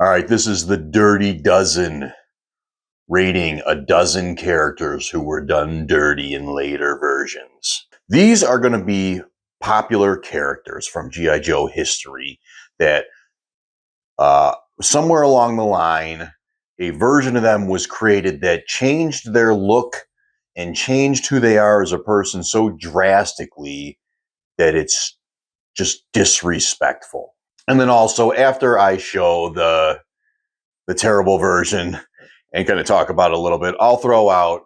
All right, this is the Dirty Dozen, rating a dozen characters who were done dirty in later versions. These are going to be popular characters from G.I. Joe history that somewhere along the line, a version of them was created that changed their look and changed who they are as a person so drastically that it's just disrespectful. And then also, after I show the terrible version and kind of talk about it a little bit, I'll throw out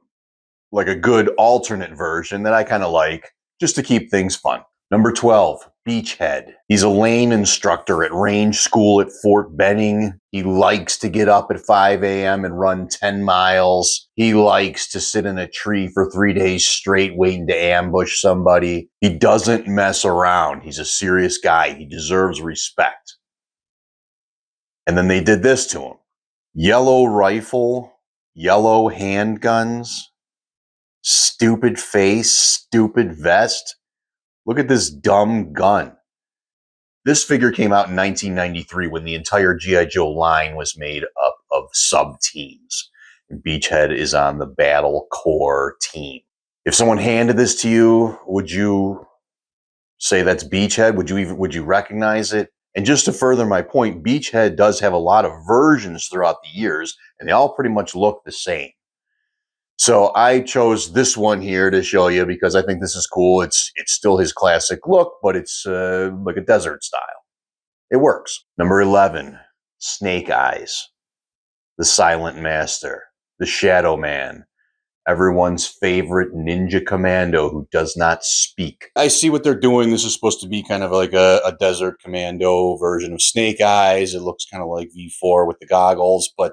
like a good alternate version that I kind of like just to keep things fun. Number 12, Beachhead. He's a lane instructor at range school at Fort Benning. He likes to get up at 5 a.m. and run 10 miles. He likes to sit in a tree for 3 days straight waiting to ambush somebody. He doesn't mess around. He's a serious guy. He deserves respect. And then they did this to him. Yellow rifle, yellow handguns, stupid face, stupid vest. Look at this dumb gun. This figure came out in 1993 when the entire G.I. Joe line was made up of sub-teams. Beachhead is on the Battle Core team. If someone handed this to you, would you say that's Beachhead? Would you recognize it? And just to further my point, Beachhead does have a lot of versions throughout the years, and they all pretty much look the same. So I chose this one here to show you because I think this is cool. It's still his classic look, but it's like a desert style. It works. Number 11, Snake Eyes, the Silent Master, the Shadow Man, everyone's favorite ninja commando who does not speak. I see what they're doing. This is supposed to be kind of like a desert commando version of Snake Eyes. It looks kind of like V4 with the goggles, but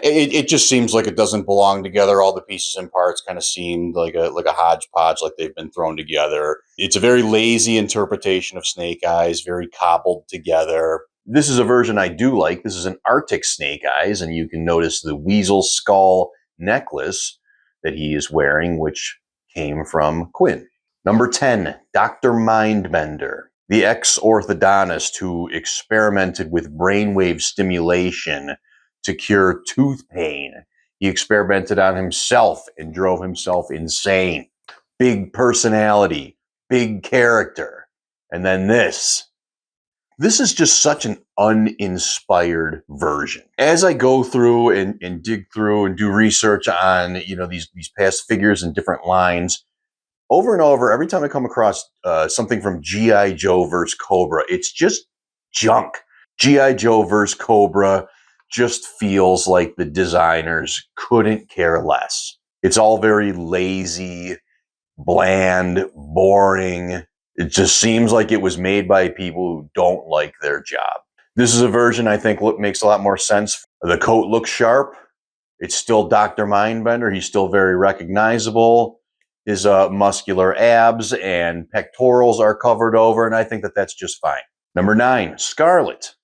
it just seems like it doesn't belong together. All the pieces and parts kind of seemed like a hodgepodge, like they've been thrown together. It's a very lazy interpretation of Snake Eyes, very cobbled together. This is a version I do like. This is an Arctic Snake Eyes, and you can notice the weasel skull necklace that he is wearing, which came from Quinn. Number 10, Dr. Mindbender, the ex-orthodontist who experimented with brainwave stimulation to cure tooth pain. He experimented on himself and drove himself insane. Big personality, big character. And then this. This is just such an uninspired version. As I go through and dig through and do research on, these past figures and different lines, over and over, every time I come across something from G.I. Joe vs. Cobra, it's just junk. G.I. Joe vs. Cobra just feels like the designers couldn't care less. It's all very lazy, bland, boring. It just seems like it was made by people who don't like their job. This is a version I think makes a lot more sense. The coat looks sharp. It's still Dr. Mindbender. He's still very recognizable. His muscular abs and pectorals are covered over, and I think that that's just fine. Number 9, Scarlett.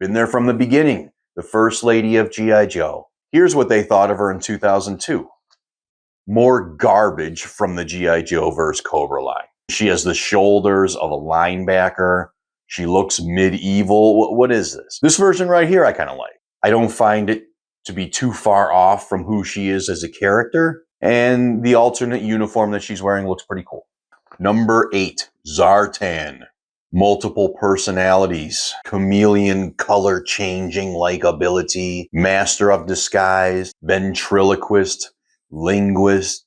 Been there from the beginning. The first lady of G.I. Joe. Here's what they thought of her in 2002. More garbage from the G.I. Joe vs. Cobra line. She has the shoulders of a linebacker. She looks medieval. What is this? This version right here I kind of like. I don't find it to be too far off from who she is as a character. And the alternate uniform that she's wearing looks pretty cool. Number 8, Zartan. Multiple personalities, chameleon color changing like ability, master of disguise, ventriloquist, linguist,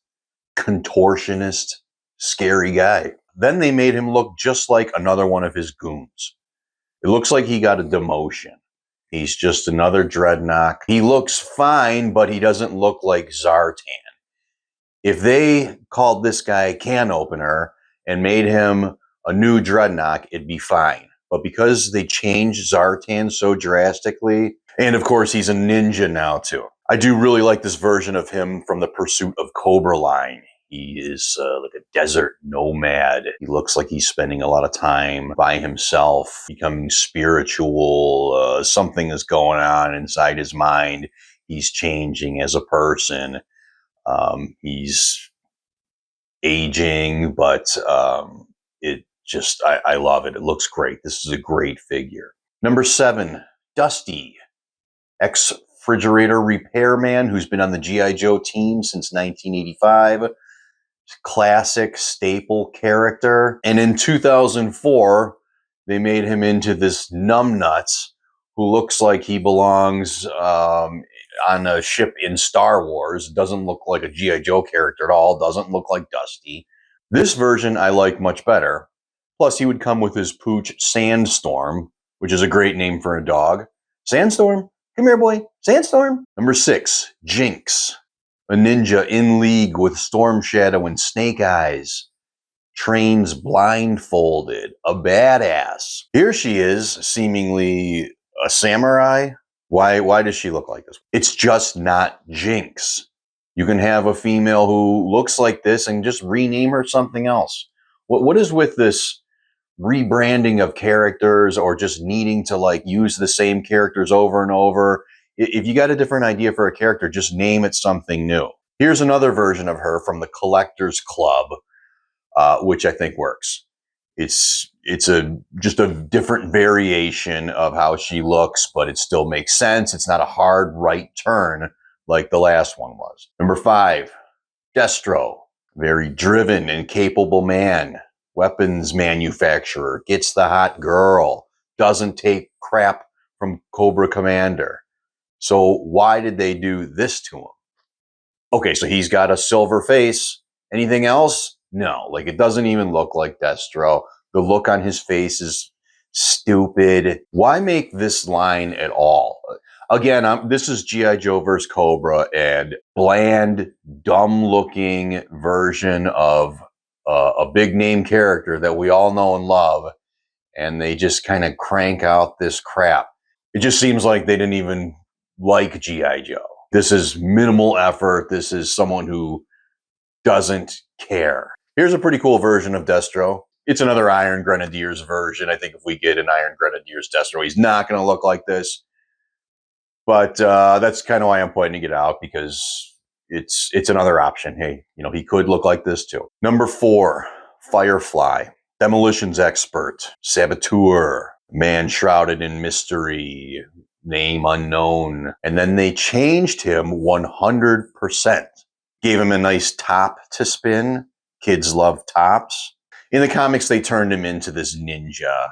contortionist, scary guy. Then they made him look just like another one of his goons. It looks like he got a demotion. He's just another dreadnought. He looks fine, but he doesn't look like Zartan. If they called this guy Can Opener and made him a new dreadnought, it'd be fine. But because they changed Zartan so drastically, and of course he's a ninja now too. I do really like this version of him from the Pursuit of Cobra line. He is like a desert nomad. He looks like he's spending a lot of time by himself, becoming spiritual. Something is going on inside his mind. He's changing as a person. He's aging, but I love it. It looks great. This is a great figure. Number 7, Dusty, ex-refrigerator repairman who's been on the G.I. Joe team since 1985. Classic staple character. And in 2004, they made him into this numbnuts who looks like he belongs on a ship in Star Wars. Doesn't look like a G.I. Joe character at all. Doesn't look like Dusty. This version I like much better. Plus, he would come with his pooch Sandstorm, which is a great name for a dog. Sandstorm, come here, boy. Sandstorm. Number 6, Jinx. A ninja in league with Storm Shadow and Snake Eyes. Trains blindfolded. A badass. Here she is, seemingly a samurai. Why does she look like this? It's just not Jinx. You can have a female who looks like this and just rename her something else. What is with this rebranding of characters or just needing to like use the same characters over and over? If you got a different idea for a character, just name it something new. Here's another version of her from the Collectors Club, which I think works. It's just a different variation of how she looks, but it still makes sense. It's not a hard right turn like the last one was. Number 5, Destro. Very driven and capable man. Weapons manufacturer. Gets the hot girl. Doesn't take crap from Cobra Commander. So why did they do this to him? Okay, so he's got a silver face. Anything else? No, like it doesn't even look like Destro. The look on his face is stupid. Why make this line at all? Again, this is G.I. Joe vs. Cobra, and bland, dumb-looking version of a big-name character that we all know and love, and they just kind of crank out this crap. It just seems like they didn't even like G.I. Joe. This is minimal effort. This is someone who doesn't care. Here's a pretty cool version of Destro. It's another Iron Grenadiers version. I think if we get an Iron Grenadiers Destro, he's not going to look like this. But that's kind of why I'm pointing it out, because it's another option. Hey, you know, he could look like this too. Number 4, Firefly. Demolitions expert, saboteur, man shrouded in mystery, name unknown. And then they changed him 100%. Gave him a nice top to spin. Kids love tops. In the comics, they turned him into this ninja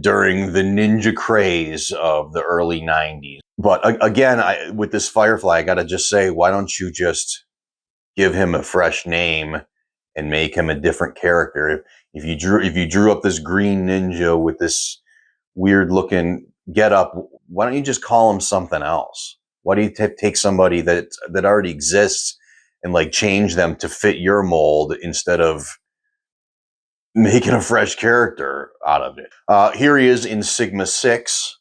during the ninja craze of the early 90s. But again, with this Firefly, I got to just say, why don't you just give him a fresh name and make him a different character? If you drew up this green ninja with this weird looking getup, why don't you just call him something else? Why do you take somebody that already exists and like change them to fit your mold instead of making a fresh character out of it? Here he is in Sigma 6,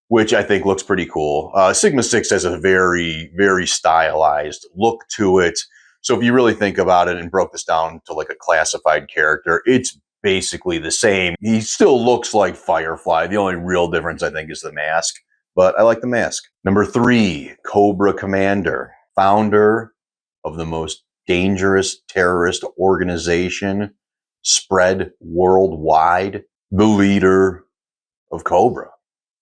which I think looks pretty cool. Sigma 6 has a very, very stylized look to it. So if you really think about it and broke this down to like a classified character, it's basically the same. He still looks like Firefly. The only real difference, I think, is the mask. But I like the mask. Number 3, Cobra Commander, founder of the most dangerous terrorist organization spread worldwide, the leader of Cobra.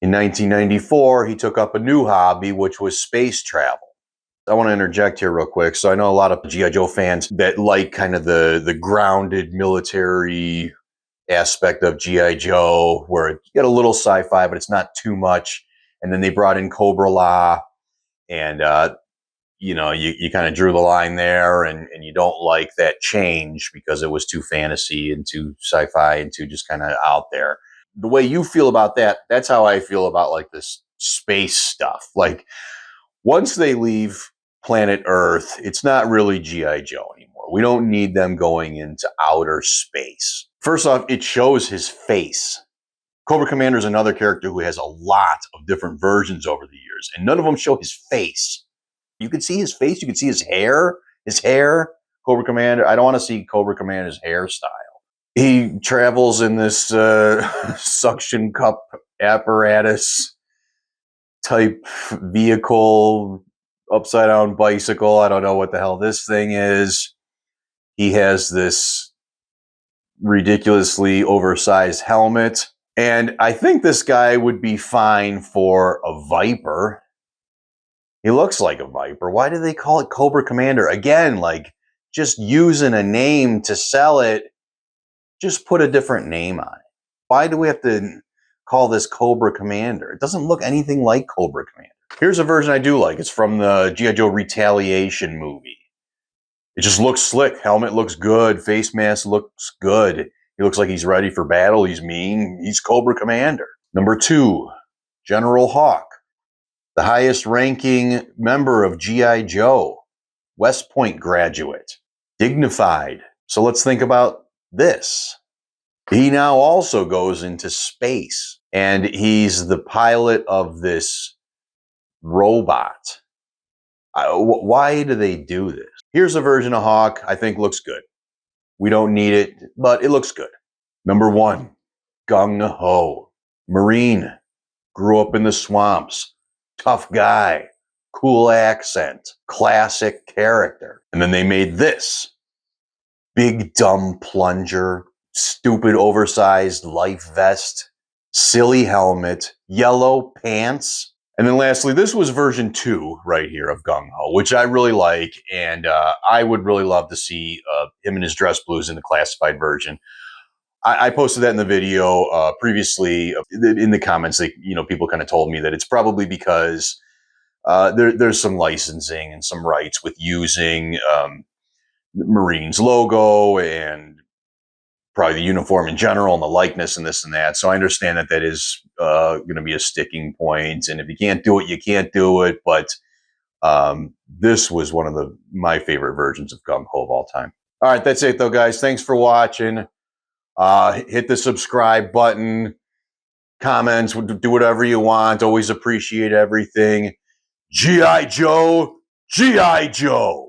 In 1994, he took up a new hobby, which was space travel. I want to interject here real quick. So I know a lot of G.I. Joe fans that like kind of the grounded military aspect of G.I. Joe, where you get a little sci-fi, but it's not too much. And then they brought in Cobra La, and you know, you kind of drew the line there, and you don't like that change because it was too fantasy and too sci-fi and too just kind of out there. The way you feel about that, that's how I feel about like this space stuff. Like once they leave planet Earth, it's not really G.I. Joe anymore. We don't need them going into outer space. First off, it shows his face. Cobra Commander is another character who has a lot of different versions over the years, and none of them show his face. You can see his face. You can see his hair. Cobra Commander. I don't want to see Cobra Commander's hairstyle. He travels in this suction cup apparatus type vehicle, upside down bicycle. I don't know what the hell this thing is. He has this ridiculously oversized helmet. And I think this guy would be fine for a Viper. He looks like a Viper. Why do they call it Cobra Commander? Again, like just using a name to sell it, just put a different name on it. Why do we have to call this Cobra Commander? It doesn't look anything like Cobra Commander. Here's a version I do like. It's from the G.I. Joe Retaliation movie. It just looks slick. Helmet looks good. Face mask looks good. He looks like he's ready for battle. He's mean. He's Cobra Commander. Number 2, General Hawk, the highest ranking member of G.I. Joe, West Point graduate, dignified. So let's think about this. He now also goes into space, and he's the pilot of this robot. Why do they do this? Here's a version of Hawk I think looks good. We don't need it, but it looks good. Number 1, Gung-Ho, Marine, grew up in the swamps, tough guy, cool accent, classic character. And then they made this. Big dumb plunger, stupid oversized life vest, silly helmet, yellow pants. And then lastly, this was version 2 right here of Gung-Ho, which I really like. And I would really love to see him in his dress blues in the classified version. I posted that in the video previously in the comments. People kind of told me that it's probably because there's some licensing and some rights with using Marine's logo and probably the uniform in general and the likeness and this and that. So I understand that that is going to be a sticking point. And if you can't do it, you can't do it. But this was one of my favorite versions of Gung-Ho of all time. All right, that's it though, guys. Thanks for watching. Hit the subscribe button, comments, do whatever you want. Always appreciate everything. G.I. Joe, G.I. Joe.